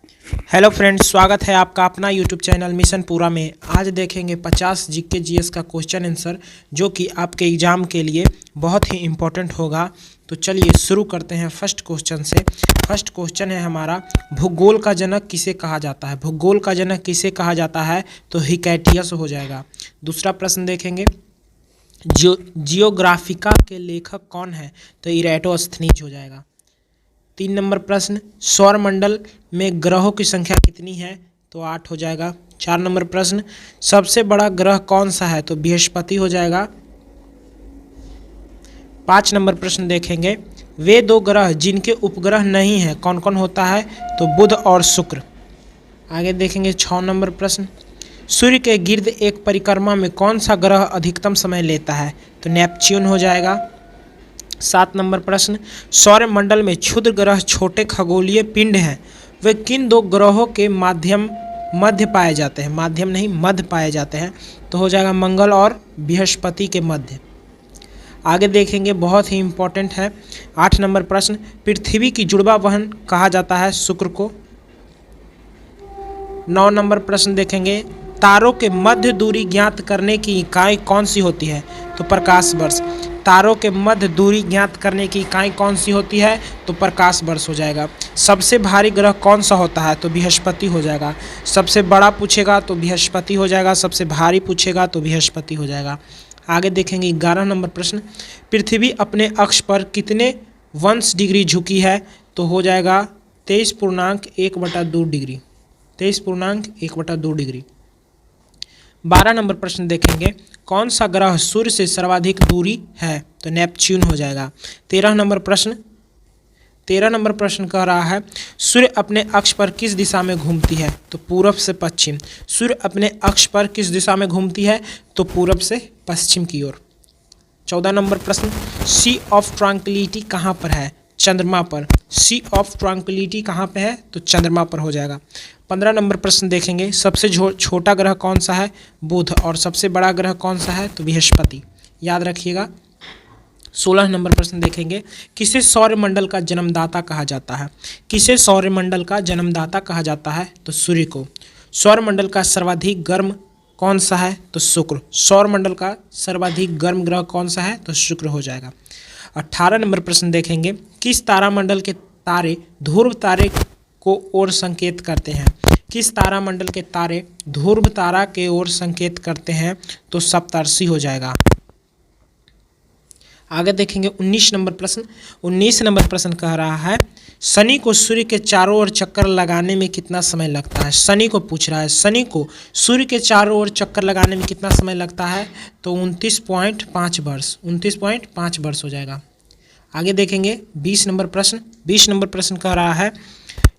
Hello friends, स्वागत है आपका अपना यूट्यूब चैनल मिशन पूरा में। आज देखेंगे 50 जीके जीएस का क्वेश्चन आंसर, जो कि आपके एग्ज़ाम के लिए बहुत ही इम्पोर्टेंट होगा। तो चलिए शुरू करते हैं फर्स्ट क्वेश्चन से। फर्स्ट क्वेश्चन है हमारा, भूगोल का जनक किसे कहा जाता है? भूगोल का जनक किसे कहा जाता है? तो हिकैटियस हो जाएगा। दूसरा प्रश्न देखेंगे, जियोग्राफिका के लेखक कौन है? तो इरेटोस्थनीज हो जाएगा। 3 नंबर प्रश्न, सौरमंडल में ग्रहों की संख्या कितनी है? तो 8 हो जाएगा। 4 नंबर प्रश्न, सबसे बड़ा ग्रह कौन सा है? तो बृहस्पति हो जाएगा। 5 नंबर प्रश्न देखेंगे, वे 2 ग्रह जिनके उपग्रह नहीं है कौन कौन होता है? तो बुध और शुक्र। आगे देखेंगे 6 नंबर प्रश्न, सूर्य के गिर्द एक परिक्रमा में कौन सा ग्रह अधिकतम समय लेता है? तो नेपच्यून हो जाएगा। 7 नंबर प्रश्न, सौरमंडल में क्षुद्र ग्रह छोटे खगोलीय पिंड हैं, वे किन 2 ग्रहों के मध्य पाए जाते हैं? माध्यम नहीं, मध्य पाए जाते हैं। तो हो जाएगा मंगल और बृहस्पति के मध्य। आगे देखेंगे, बहुत ही इंपॉर्टेंट है 8 नंबर प्रश्न, पृथ्वी की जुड़वा बहन कहा जाता है शुक्र को। 9 नंबर प्रश्न देखेंगे, तारों के मध्य दूरी ज्ञात करने की इकाई कौन सी होती है? तो प्रकाश वर्ष। तारों के मध्य दूरी ज्ञात करने की इकाई कौन सी होती है? तो प्रकाश वर्ष हो जाएगा। सबसे भारी ग्रह कौन सा होता है? तो बृहस्पति हो जाएगा। सबसे बड़ा पूछेगा तो बृहस्पति हो जाएगा, सबसे भारी पूछेगा तो बृहस्पति हो जाएगा। आगे देखेंगे 11 नंबर प्रश्न, पृथ्वी अपने अक्ष पर कितने वंश डिग्री झुकी है? तो हो जाएगा 23.1/2 डिग्री। 23.1/2 डिग्री। 12 नंबर प्रश्न देखेंगे, कौन सा ग्रह सूर्य से सर्वाधिक दूरी है? तो नेपच्यून हो जाएगा। 13 नंबर प्रश्न कह रहा है, सूर्य अपने अक्ष पर किस दिशा में घूमती है? तो पूरब से पश्चिम। सूर्य अपने अक्ष पर किस दिशा में घूमती है? तो पूरब से पश्चिम की ओर। 14 नंबर प्रश्न, सी ऑफ ट्रैंक्विलिटी कहाँ पर है? चंद्रमा पर। सी ऑफ ट्रैंक्विलिटी कहाँ पे है? तो चंद्रमा पर हो जाएगा। 15 नंबर प्रश्न देखेंगे, सबसे छोटा ग्रह कौन सा है? बुध। और सबसे बड़ा ग्रह कौन सा है? तो बृहस्पति। याद रखिएगा। 16 नंबर प्रश्न देखेंगे, किसे सौरमंडल का जन्मदाता कहा जाता है? किसे सौरमंडल का जन्मदाता कहा जाता है? तो सूर्य को। सौरमंडल का सर्वाधिक गर्म कौन सा है? तो शुक्र। सौरमंडल का सर्वाधिक गर्म ग्रह कौन सा है? तो शुक्र हो जाएगा। 18 नंबर प्रश्न देखेंगे, किस तारामंडल के तारे ध्रुव तारे को ओर संकेत करते हैं? किस तारामंडल के तारे ध्रुव तारा के ओर संकेत करते हैं? तो सप्तर्षि हो जाएगा। आगे देखेंगे 19 नंबर प्रश्न। 19 नंबर प्रश्न कह रहा है, शनि को सूर्य के चारों ओर चक्कर लगाने में कितना समय लगता है? शनि को पूछ रहा है, शनि को सूर्य के चारों ओर चक्कर लगाने में कितना समय लगता है? तो 29.5 वर्ष। 29.5 वर्ष हो जाएगा। आगे देखेंगे 20 नंबर प्रश्न। 20 नंबर प्रश्न कह रहा है,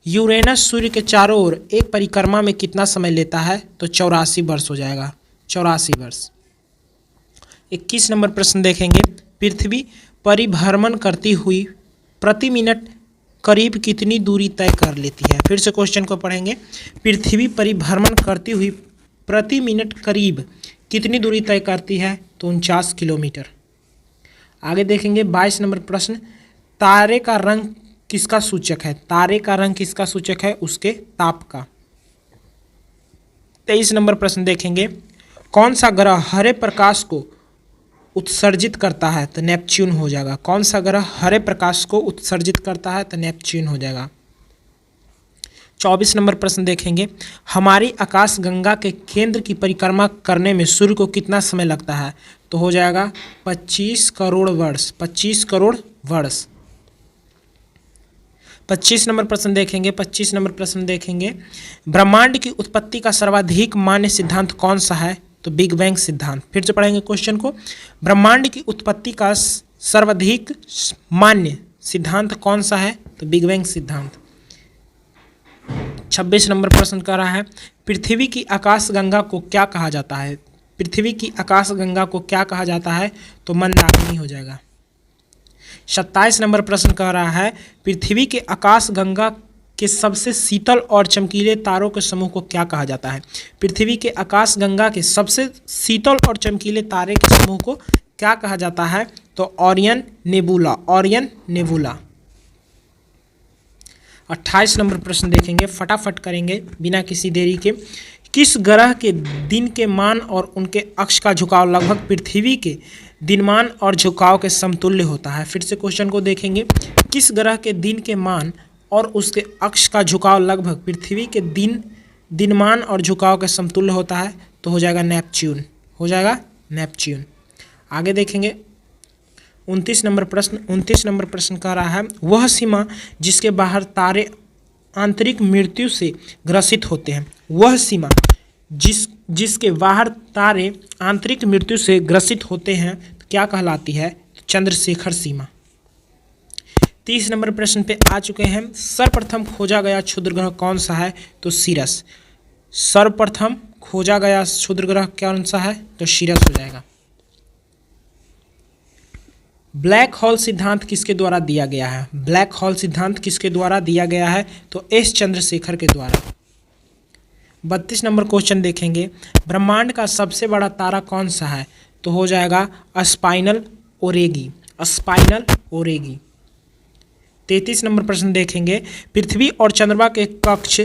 यूरेनस सूर्य के चारों ओर एक परिक्रमा में कितना समय लेता है? तो 84 वर्ष हो जाएगा। 84 वर्ष। 21 नंबर प्रश्न देखेंगे, पृथ्वी परिभ्रमण करती हुई प्रति मिनट करीब कितनी दूरी तय कर लेती है? फिर से क्वेश्चन को पढ़ेंगे, पृथ्वी परिभ्रमण करती हुई प्रति मिनट करीब कितनी दूरी तय करती है? तो 49 किलोमीटर। आगे देखेंगे 22 नंबर प्रश्न, तारे का रंग किसका सूचक है? तारे का रंग किसका सूचक है? उसके ताप का। 23 नंबर प्रश्न देखेंगे, कौन सा ग्रह हरे प्रकाश को उत्सर्जित करता है? तो नेपच्यून हो जाएगा। कौन सा ग्रह हरे प्रकाश को उत्सर्जित करता है? तो नेपच्यून हो जाएगा। 24 नंबर प्रश्न देखेंगे, हमारी आकाशगंगा के केंद्र की परिक्रमा करने में सूर्य को कितना समय लगता है? तो हो जाएगा 25 करोड़ वर्ष। 25 करोड़ वर्ष। 25 नंबर प्रश्न देखेंगे। 25 नंबर प्रश्न देखेंगे, ब्रह्मांड की उत्पत्ति का सर्वाधिक मान्य सिद्धांत कौन सा है? तो बिग बैंग सिद्धांत। फिर से पढ़ेंगे क्वेश्चन को, ब्रह्मांड की उत्पत्ति का सर्वाधिक मान्य सिद्धांत कौन सा है? तो बिग बैंग सिद्धांत। 26 नंबर प्रश्न कह रहा है, पृथ्वी की आकाशगंगा को क्या कहा जाता है? पृथ्वी की आकाशगंगा को क्या कहा जाता है? तो मंदाकिनी हो जाएगा। 27 नंबर प्रश्न कह रहा है, पृथ्वी के आकाशगंगा के सबसे शीतल और चमकीले तारों के समूह को क्या कहा जाता है? पृथ्वी के आकाशगंगा के सबसे शीतल और चमकीले तारे के समूह को क्या कहा जाता है? तो Orion nebula. Orion nebula. 28 number प्रश्न देखेंगे, फटाफट करेंगे बिना किसी देरी के। किस ग्रह के दिन के मान और उनके अक्ष का झुकाव लगभग पृथ्वी के दिनमान और झुकाव के समतुल्य होता है? फिर से क्वेश्चन को देखेंगे। किस ग्रह के दिन के मान और उसके अक्ष का झुकाव लगभग पृथ्वी के दिनमान और झुकाव के समतुल्य होता है? तो हो जाएगा नेपच्यून, हो जाएगा नेपच्यून। आगे देखेंगे 29 नंबर प्रश्न कह रहा है, वह सीमा जिसके बाहर तारे आंतरिक मृत्यु से ग्रसित होते हैं, वह सीमा जिसके बाहर तारे आंतरिक मृत्यु से ग्रसित होते हैं क्या कहलाती है? चंद्रशेखर सीमा। 30 नंबर प्रश्न पे आ चुके हैं। सर्वप्रथम खोजा गया क्षुद्र ग्रह कौन सा है? तो सीरस। सर्वप्रथम खोजा गया क्षुद्र ग्रह कौन सा है? तो सीरस हो जाएगा। ब्लैक होल सिद्धांत किसके द्वारा दिया गया है? ब्लैक होल सिद्धांत किसके द्वारा दिया गया है? तो एस चंद्रशेखर के द्वारा। 32 नंबर क्वेश्चन देखेंगे, ब्रह्मांड का सबसे बड़ा तारा कौन सा है? तो हो जाएगा स्पाइनल ओरेगी, स्पाइनल ओरेगी। 33 नंबर प्रश्न देखेंगे, पृथ्वी और चंद्रमा के कक्ष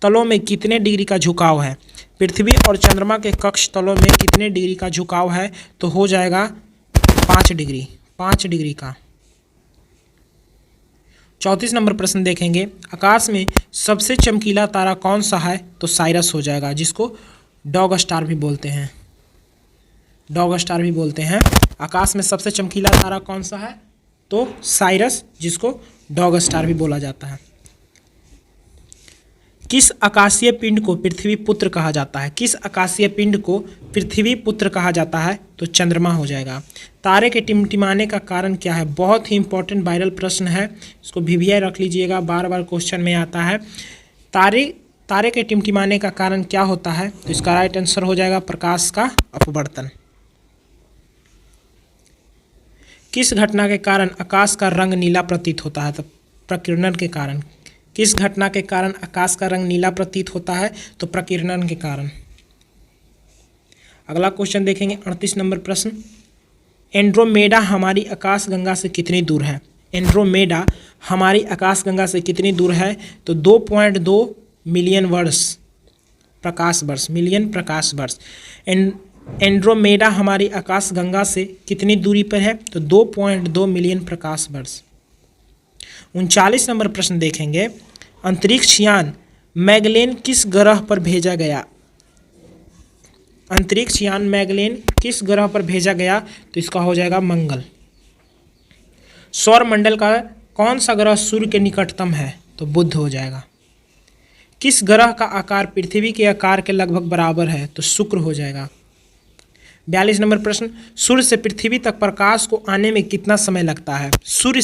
तलों में कितने डिग्री का झुकाव है? पृथ्वी और चंद्रमा के कक्ष तलों में कितने डिग्री का झुकाव है? तो हो जाएगा 5 डिग्री, 5 डिग्री का। 34 नंबर प्रश्न देखेंगे, आकाश में सबसे चमकीला तारा कौन सा है? तो साइरस हो जाएगा, जिसको डॉग स्टार भी बोलते हैं, डॉग स्टार भी बोलते हैं। आकाश में सबसे चमकीला तारा कौन सा है? तो साइरस, जिसको डॉग स्टार भी बोला जाता है। किस आकाशीय पिंड को पृथ्वी पुत्र कहा जाता है? किस आकाशीय पिंड को पृथ्वी पुत्र कहा जाता है? तो चंद्रमा हो जाएगा। तारे के टिमटिमाने का कारण क्या है? बहुत ही इंपॉर्टेंट वायरल प्रश्न है, इसको वीवीआई रख लीजिएगा, बार बार क्वेश्चन में आता है। तारे के टिमटिमाने का कारण क्या होता है? तो इसका राइट आंसर हो जाएगा प्रकाश का अपवर्तन। किस घटना के कारण आकाश का रंग नीला प्रतीत होता है? तो प्रकीर्णन के कारण। किस घटना के कारण आकाश का रंग नीला प्रतीत होता है? तो प्रकीर्णन के कारण। अगला क्वेश्चन देखेंगे 38 नंबर प्रश्न, एंड्रोमेडा हमारी आकाशगंगा से कितनी दूर है? एंड्रोमेडा हमारी आकाशगंगा से कितनी दूर है? तो 2.2 मिलियन वर्ष, प्रकाश वर्ष, मिलियन प्रकाश वर्ष। एंड्रोमेडा हमारी आकाशगंगा से कितनी दूरी पर है? तो 2.2 मिलियन प्रकाश वर्ष। 39 नंबर प्रश्न देखेंगे, अंतरिक्ष यान मैगेलन किस ग्रह पर भेजा गया? अंतरिक्ष यान मैगेलन किस ग्रह पर भेजा गया? तो इसका हो जाएगा मंगल। सौरमंडल का कौन सा ग्रह सूर्य के निकटतम है? तो बुध हो जाएगा। किस ग्रह का आकार पृथ्वी के आकार के लगभग बराबर है? तो शुक्र हो जाएगा। 42 नंबर प्रश्न, सूर्य से पृथ्वी तक प्रकाश को आने में कितना समय लगता है? सूर्य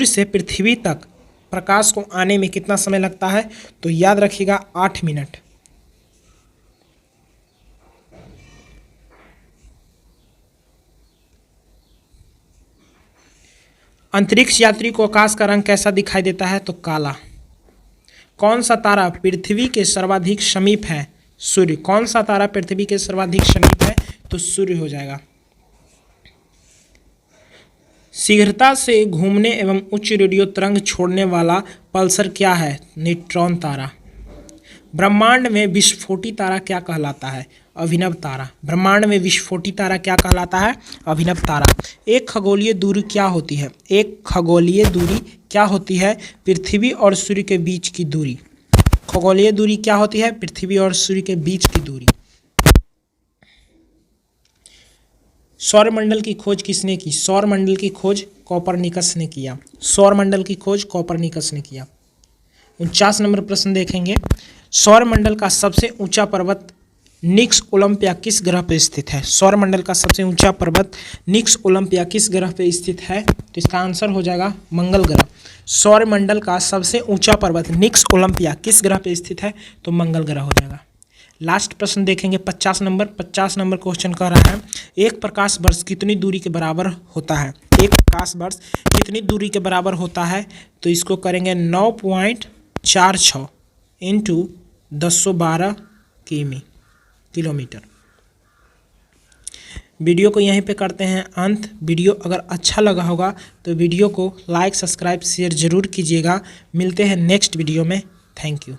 से पृथ्वी तक प्रकाश को आने में कितना समय लगता है? तो याद रखिएगा 8 मिनट। अंतरिक्ष यात्री को आकाश का रंग कैसा दिखाई देता है? तो काला। कौन सा तारा पृथ्वी के सर्वाधिक समीप है? सूर्य। कौन सा तारा पृथ्वी के सर्वाधिक समीप है? तो सूर्य हो जाएगा। शीघ्रता से घूमने एवं उच्च रेडियो तरंग छोड़ने वाला पल्सर क्या है? न्यूट्रॉन तारा। ब्रह्मांड में विस्फोटी तारा क्या कहलाता है? अभिनव तारा। ब्रह्मांड में विस्फोटी तारा क्या कहलाता है? अभिनव तारा। एक खगोलीय दूरी क्या होती है? एक खगोलीय दूरी क्या होती है? पृथ्वी और सूर्य के बीच की दूरी। खगोलीय दूरी क्या होती है? पृथ्वी और सूर्य के बीच की दूरी। सौरमंडल की खोज किसने की? सौरमंडल की खोज कोपरनिकस ने किया। सौरमंडल की खोज कोपरनिकस ने किया। 49 नंबर प्रश्न देखेंगे, सौरमंडल का सबसे ऊंचा पर्वत निक्स ओलंपिया किस ग्रह पर स्थित है? सौरमंडल का सबसे ऊंचा पर्वत निक्स ओलंपिया किस ग्रह पर स्थित है? तो इसका आंसर हो जाएगा मंगल ग्रह। सौरमंडल का सबसे ऊंचा पर्वत निक्स ओलंपिया किस ग्रह पर स्थित है? तो मंगल ग्रह हो जाएगा। लास्ट प्रश्न देखेंगे 50 नंबर क्वेश्चन कह रहा है, एक प्रकाश वर्ष कितनी दूरी के बराबर होता है? एक प्रकाश वर्ष कितनी दूरी के बराबर होता है? तो इसको करेंगे 9.46 इंटू 1012 किलोमीटर। वीडियो को यहीं पे करते हैं अंत। वीडियो अगर अच्छा लगा होगा तो वीडियो को लाइक, सब्सक्राइब, शेयर ज़रूर कीजिएगा। मिलते हैं नेक्स्ट वीडियो में। Thank you.